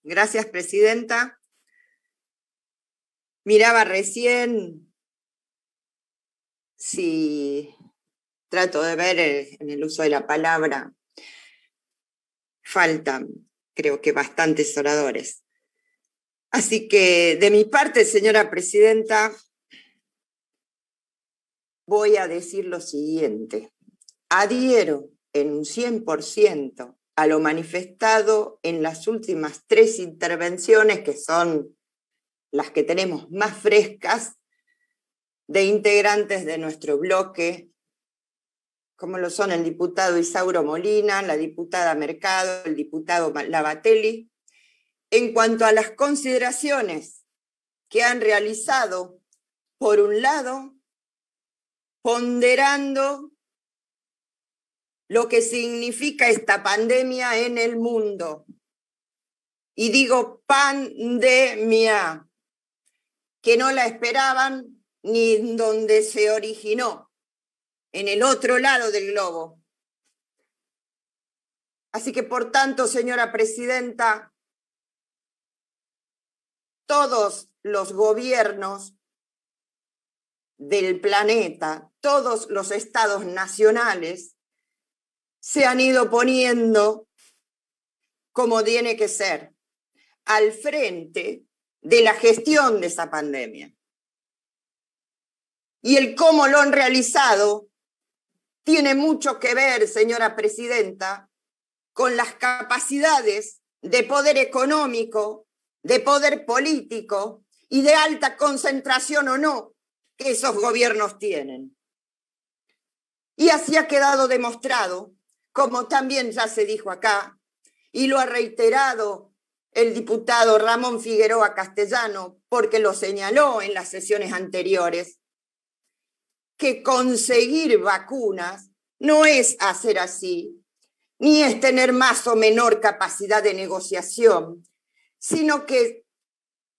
Gracias, presidenta. Miraba recién si trato de ver en el uso de la palabra. Faltan, creo que bastantes oradores. Así que, de mi parte, señora presidenta, voy a decir lo siguiente. Adhiero en un 100% a lo manifestado en las últimas 3 intervenciones, que son las que tenemos más frescas, de integrantes de nuestro bloque, como lo son el diputado Isauro Molina, la diputada Mercado, el diputado Lavatelli, en cuanto a las consideraciones que han realizado, por un lado, ponderando lo que significa esta pandemia en el mundo. Y digo pandemia, que no la esperaban ni en donde se originó, en el otro lado del globo. Así que, por tanto, señora presidenta, todos los gobiernos del planeta, todos los estados nacionales, se han ido poniendo, como tiene que ser, al frente de la gestión de esa pandemia. Y el cómo lo han realizado tiene mucho que ver, señora presidenta, con las capacidades de poder económico, de poder político y de alta concentración o no que esos gobiernos tienen. Y así ha quedado demostrado, como también ya se dijo acá, y lo ha reiterado el diputado Ramón Figueroa Castellano, porque lo señaló en las sesiones anteriores, que conseguir vacunas no es hacer así, ni es tener más o menor capacidad de negociación, sino que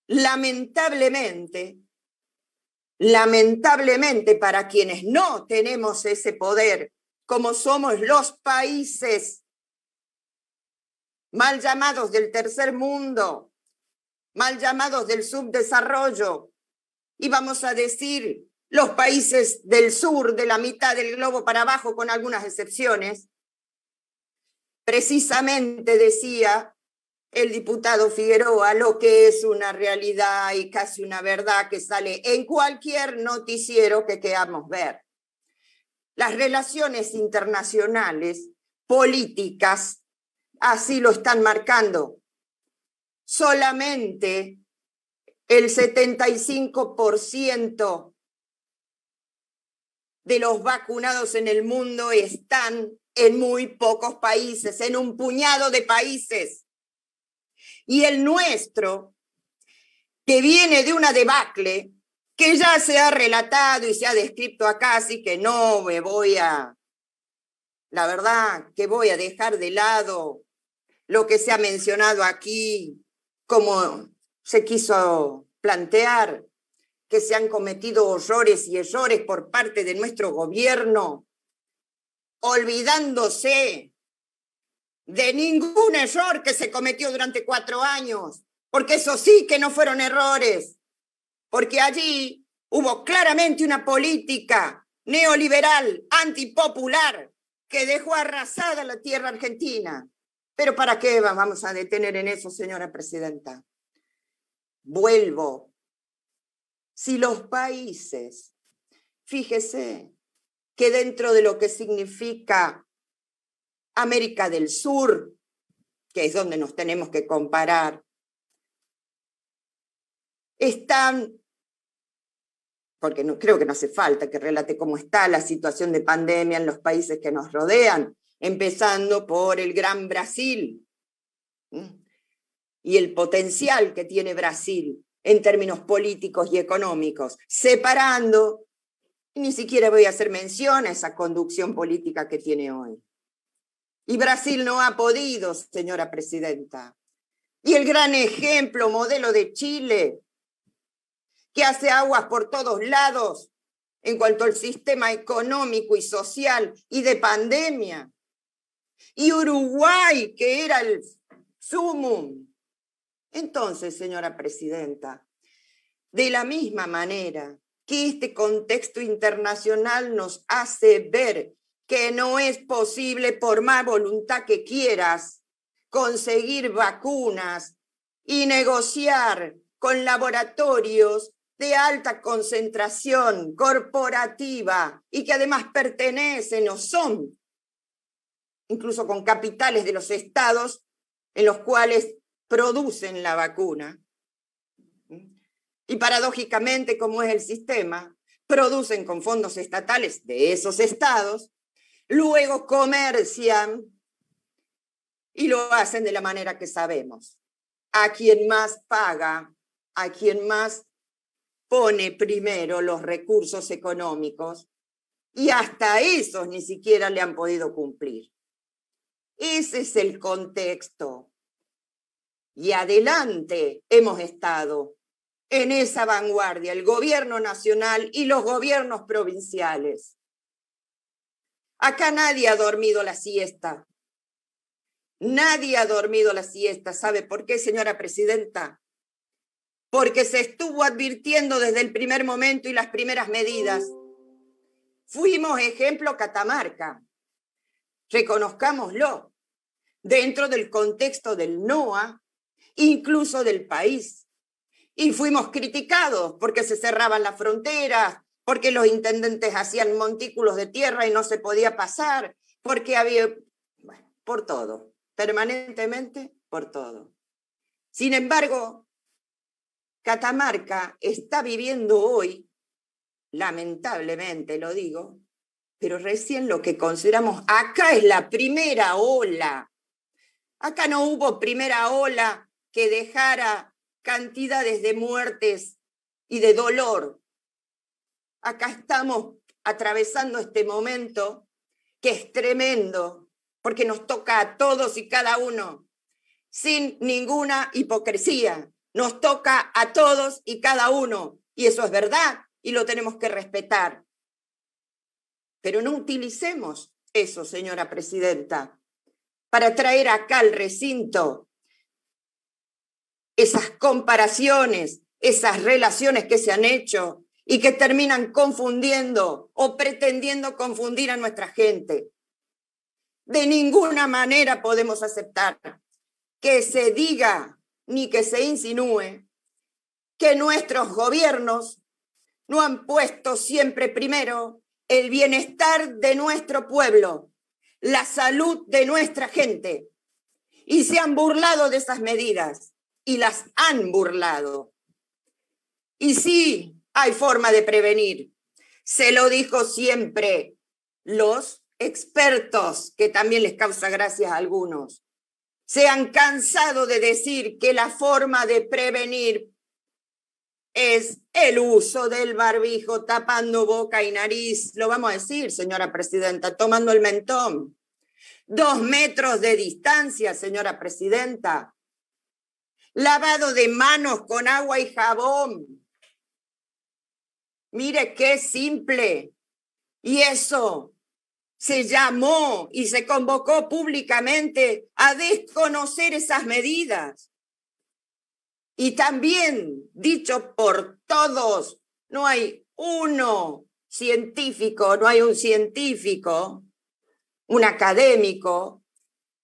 lamentablemente para quienes no tenemos ese poder, como somos los países mal llamados del tercer mundo, mal llamados del subdesarrollo, y vamos a decir los países del sur, de la mitad del globo para abajo, con algunas excepciones, precisamente decía el diputado Figueroa lo que es una realidad y casi una verdad que sale en cualquier noticiero que queramos ver. Las relaciones internacionales, políticas, así lo están marcando. Solamente el 75% de los vacunados en el mundo están en muy pocos países, en un puñado de países. Y el nuestro, que viene de una debacle, que ya se ha relatado y se ha descrito acá, así que no me voy a... La verdad que voy a dejar de lado lo que se ha mencionado aquí, como se quiso plantear, que se han cometido horrores y errores por parte de nuestro gobierno, olvidándose de ningún error que se cometió durante 4 años, porque eso sí que no fueron errores, porque allí hubo claramente una política neoliberal, antipopular, que dejó arrasada la tierra argentina. Pero ¿para qué vamos a detener en eso, señora presidenta? Vuelvo. Si los países, fíjese que dentro de lo que significa América del Sur, que es donde nos tenemos que comparar, están, porque no, creo que no hace falta que relate cómo está la situación de pandemia en los países que nos rodean, empezando por el gran Brasil, y el potencial que tiene Brasil en términos políticos y económicos, separando, y ni siquiera voy a hacer mención a esa conducción política que tiene hoy. Y Brasil no ha podido, señora presidenta. Y el gran ejemplo, modelo de Chile, que hace aguas por todos lados en cuanto al sistema económico y social y de pandemia. Y Uruguay, que era el sumum Entonces, señora presidenta, de la misma manera que este contexto internacional nos hace ver que no es posible, por más voluntad que quieras, conseguir vacunas y negociar con laboratorios de alta concentración corporativa y que además pertenecen o son, incluso con capitales de los estados en los cuales producen la vacuna. Y paradójicamente, como es el sistema, producen con fondos estatales de esos estados, luego comercian y lo hacen de la manera que sabemos. A quien más paga, a quien más pone primero los recursos económicos, y hasta esos ni siquiera le han podido cumplir. Ese es el contexto. Y adelante hemos estado en esa vanguardia, el gobierno nacional y los gobiernos provinciales. Acá nadie ha dormido la siesta. Nadie ha dormido la siesta. ¿Sabe por qué, señora presidenta? Porque se estuvo advirtiendo desde el primer momento y las primeras medidas. Fuimos ejemplo Catamarca. Reconozcámoslo. Dentro del contexto del NOA, incluso del país. Y fuimos criticados porque se cerraban las fronteras, porque los intendentes hacían montículos de tierra y no se podía pasar, porque había, bueno, por todo, permanentemente por todo. Sin embargo, Catamarca está viviendo hoy, lamentablemente lo digo, pero recién lo que consideramos, acá es la primera ola. Acá no hubo primera ola que dejara cantidades de muertes y de dolor. Acá estamos atravesando este momento que es tremendo, porque nos toca a todos y cada uno, sin ninguna hipocresía. Nos toca a todos y cada uno, y eso es verdad, y lo tenemos que respetar. Pero no utilicemos eso, señora presidenta, para traer acá al recinto esas comparaciones, esas relaciones que se han hecho y que terminan confundiendo o pretendiendo confundir a nuestra gente. De ninguna manera podemos aceptar que se diga ni que se insinúe que nuestros gobiernos no han puesto siempre primero el bienestar de nuestro pueblo, la salud de nuestra gente, y se han burlado de esas medidas. Y las han burlado. Y sí, hay forma de prevenir. Se lo dijo siempre los expertos, que también les causa gracia a algunos. Se han cansado de decir que la forma de prevenir es el uso del barbijo, tapando boca y nariz. Lo vamos a decir, señora presidenta, tomando el mentón. 2 metros de distancia, señora presidenta. Lavado de manos con agua y jabón. Mire qué simple. Y eso se llamó y se convocó públicamente a desconocer esas medidas. Y también, dicho por todos, no hay uno científico, no hay un científico, un académico,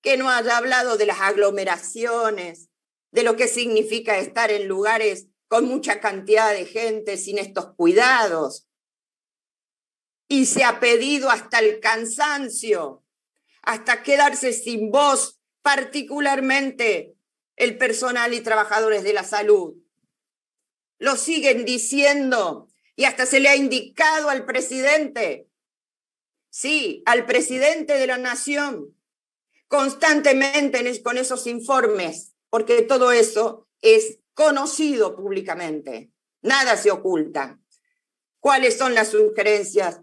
que no haya hablado de las aglomeraciones, de lo que significa estar en lugares con mucha cantidad de gente sin estos cuidados. Y se ha pedido hasta el cansancio, hasta quedarse sin voz, particularmente el personal y trabajadores de la salud. Lo siguen diciendo y hasta se le ha indicado al presidente, sí, al presidente de la nación, constantemente con esos informes, porque todo eso es conocido públicamente, nada se oculta. ¿Cuáles son las sugerencias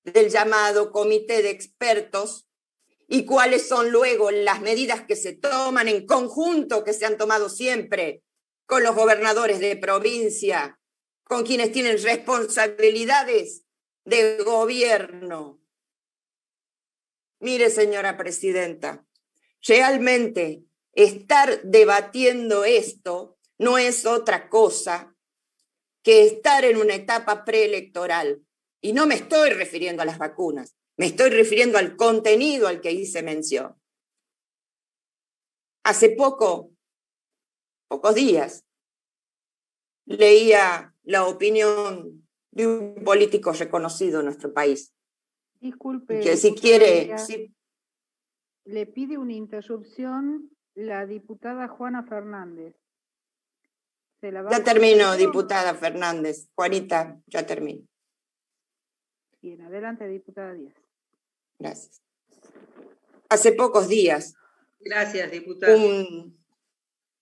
del llamado comité de expertos y cuáles son luego las medidas que se toman en conjunto, que se han tomado siempre con los gobernadores de provincia, con quienes tienen responsabilidades de gobierno? Mire, señora presidenta, realmente estar debatiendo esto no es otra cosa que estar en una etapa preelectoral. Y no me estoy refiriendo a las vacunas, me estoy refiriendo al contenido al que hice mención. Hace pocos días, leía la opinión de un político reconocido en nuestro país. Disculpe, que si quiere... le pide una interrupción la diputada Juana Fernández. Ya termino, diputada Fernández. Juanita, ya termino. Bien, adelante, diputada Díaz. Gracias. Hace pocos días, gracias, diputada, un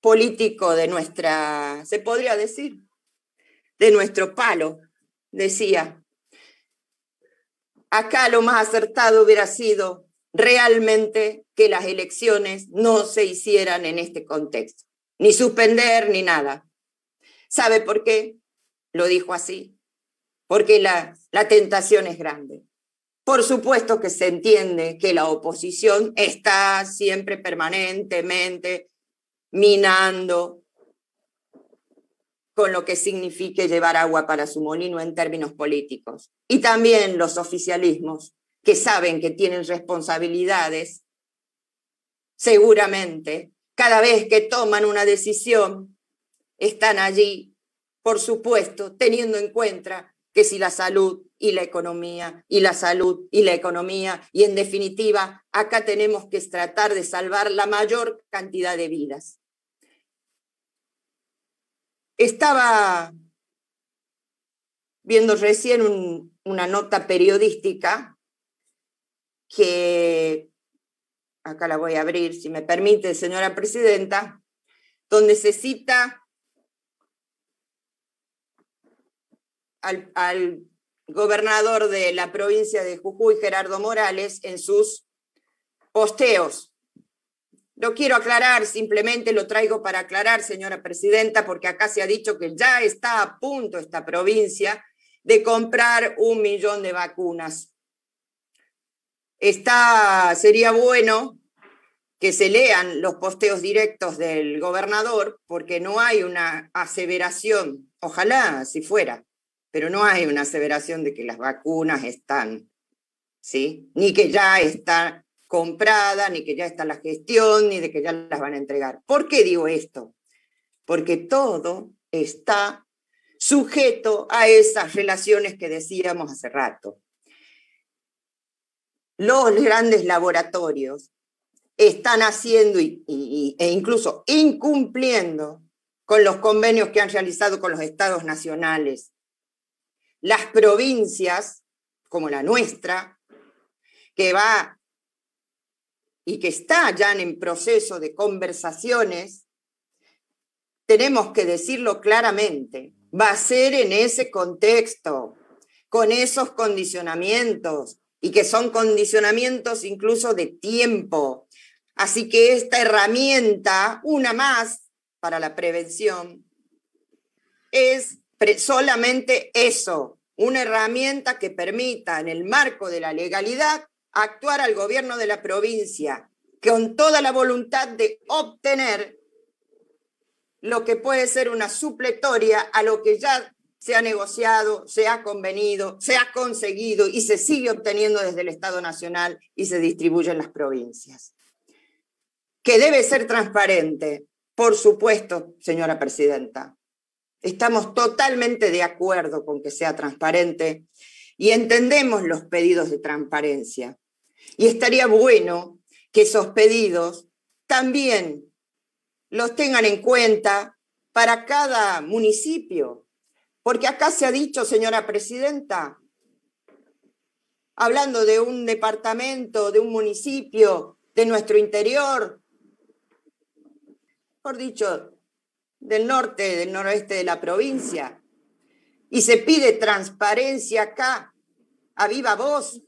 político de nuestra, se podría decir, de nuestro palo, decía, acá lo más acertado hubiera sido realmente que las elecciones no se hicieran en este contexto, ni suspender ni nada. ¿Sabe por qué? Lo dijo así. Porque la tentación es grande. Por supuesto que se entiende que la oposición está siempre permanentemente minando con lo que signifique llevar agua para su molino en términos políticos. Y también los oficialismos, que saben que tienen responsabilidades, seguramente, cada vez que toman una decisión, están allí, por supuesto, teniendo en cuenta que si la salud y la economía, y la salud y la economía, y en definitiva, acá tenemos que tratar de salvar la mayor cantidad de vidas. Estaba viendo recién una nota periodística que, acá la voy a abrir, si me permite, señora presidenta, donde se cita al gobernador de la provincia de Jujuy, Gerardo Morales, en sus posteos. Lo quiero aclarar, simplemente lo traigo para aclarar, señora presidenta, porque acá se ha dicho que ya está a punto esta provincia de comprar 1 millón de vacunas. Sería bueno que se lean los posteos directos del gobernador, porque no hay una aseveración, ojalá si fuera, pero no hay una aseveración de que las vacunas están, ¿sí? Ni que ya está comprada, ni que ya está la gestión, ni de que ya las van a entregar. ¿Por qué digo esto? Porque todo está sujeto a esas relaciones que decíamos hace rato. Los grandes laboratorios están haciendo e incluso incumpliendo con los convenios que han realizado con los estados nacionales. Las provincias, como la nuestra, que va y que está ya en proceso de conversaciones, tenemos que decirlo claramente, va a ser en ese contexto, con esos condicionamientos, y que son condicionamientos incluso de tiempo. Así que esta herramienta, una más para la prevención, es solamente eso, una herramienta que permita en el marco de la legalidad actuar al gobierno de la provincia con toda la voluntad de obtener lo que puede ser una supletoria a lo que ya se ha negociado, se ha convenido, se ha conseguido y se sigue obteniendo desde el Estado Nacional y se distribuye en las provincias. Que debe ser transparente, por supuesto, señora presidenta. Estamos totalmente de acuerdo con que sea transparente y entendemos los pedidos de transparencia. Y estaría bueno que esos pedidos también los tengan en cuenta para cada municipio. Porque acá se ha dicho, señora presidenta, hablando de un departamento, de un municipio, de nuestro interior, mejor dicho, del norte, del noroeste de la provincia, y se pide transparencia acá, a viva voz,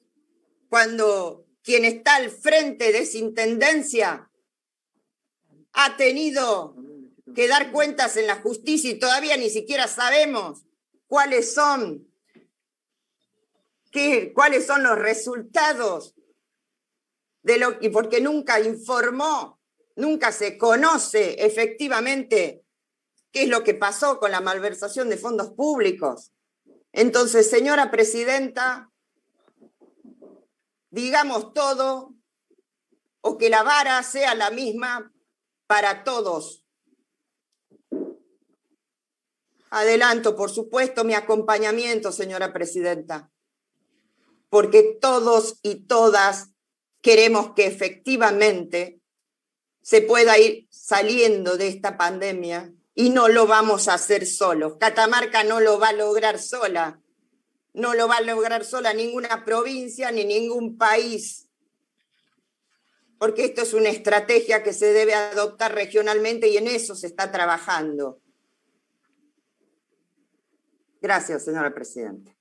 cuando quien está al frente de esa intendencia ha tenido que dar cuentas en la justicia y todavía ni siquiera sabemos cuáles son los resultados de y porque nunca informó nunca se conoce efectivamente qué es lo que pasó con la malversación de fondos públicos. Entonces, señora presidenta, digamos todo o que la vara sea la misma para todos. Adelanto, por supuesto, mi acompañamiento, señora presidenta, porque todos y todas queremos que efectivamente se pueda ir saliendo de esta pandemia y no lo vamos a hacer solos. Catamarca no lo va a lograr sola, no lo va a lograr sola ninguna provincia ni ningún país, porque esto es una estrategia que se debe adoptar regionalmente y en eso se está trabajando. Gracias, señora presidenta.